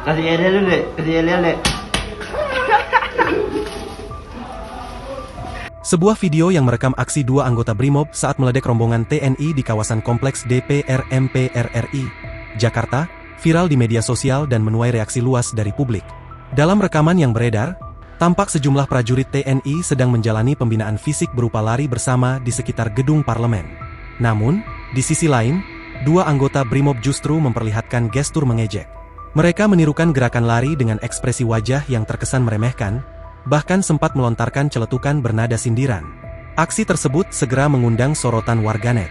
Kasih lihat dulu, Dek. Kasih lihat, Dek. Sebuah video yang merekam aksi dua anggota BRIMOB saat meledek rombongan TNI di kawasan kompleks DPR MPR RI, Jakarta, viral di media sosial dan menuai reaksi luas dari publik. Dalam rekaman yang beredar, tampak sejumlah prajurit TNI sedang menjalani pembinaan fisik berupa lari bersama di sekitar gedung parlemen. Namun, di sisi lain, dua anggota BRIMOB justru memperlihatkan gestur mengejek. Mereka menirukan gerakan lari dengan ekspresi wajah yang terkesan meremehkan, bahkan sempat melontarkan celetukan bernada sindiran. Aksi tersebut segera mengundang sorotan warganet.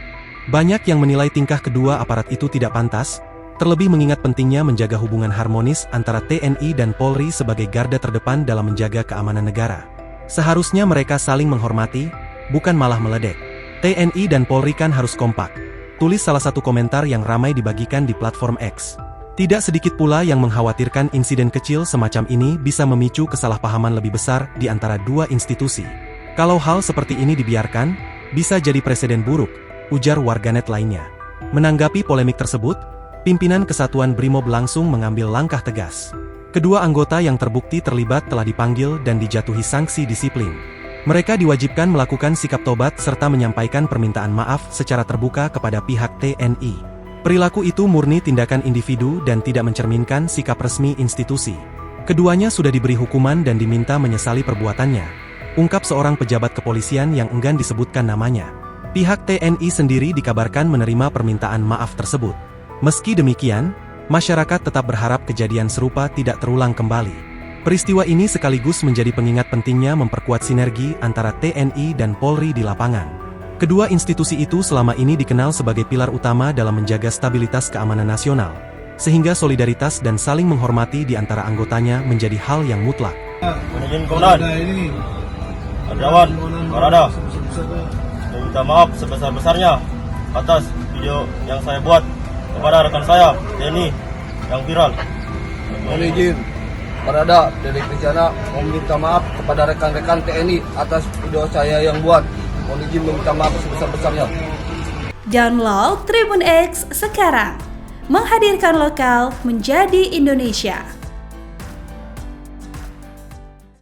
Banyak yang menilai tingkah kedua aparat itu tidak pantas, terlebih mengingat pentingnya menjaga hubungan harmonis antara TNI dan Polri sebagai garda terdepan dalam menjaga keamanan negara. Seharusnya mereka saling menghormati, bukan malah meledek. TNI dan Polri kan harus kompak, tulis salah satu komentar yang ramai dibagikan di platform X. Tidak sedikit pula yang mengkhawatirkan insiden kecil semacam ini bisa memicu kesalahpahaman lebih besar di antara dua institusi. Kalau hal seperti ini dibiarkan, bisa jadi presiden buruk, ujar warganet lainnya. Menanggapi polemik tersebut, pimpinan Kesatuan BRIMOB langsung mengambil langkah tegas. Kedua anggota yang terbukti terlibat telah dipanggil dan dijatuhi sanksi disiplin. Mereka diwajibkan melakukan sikap tobat serta menyampaikan permintaan maaf secara terbuka kepada pihak TNI. Perilaku itu murni tindakan individu dan tidak mencerminkan sikap resmi institusi. Keduanya sudah diberi hukuman dan diminta menyesali perbuatannya, ungkap seorang pejabat kepolisian yang enggan disebutkan namanya. Pihak TNI sendiri dikabarkan menerima permintaan maaf tersebut. Meski demikian, masyarakat tetap berharap kejadian serupa tidak terulang kembali. Peristiwa ini sekaligus menjadi pengingat pentingnya memperkuat sinergi antara TNI dan Polri di lapangan. Kedua institusi itu selama ini dikenal sebagai pilar utama dalam menjaga stabilitas keamanan nasional, sehingga solidaritas dan saling menghormati di antara anggotanya menjadi hal yang mutlak. Izin Komandan, Kadrawan, Barada, meminta maaf sebesar-besarnya atas video yang saya buat kepada rekan saya, TNI, yang viral. Mohon izin, Barada dari Kencana meminta maaf kepada rekan-rekan TNI atas video saya yang buat. Mohon izin meminta maaf sebesar-besarnya. Download Tribun X sekarang, menghadirkan lokal menjadi Indonesia.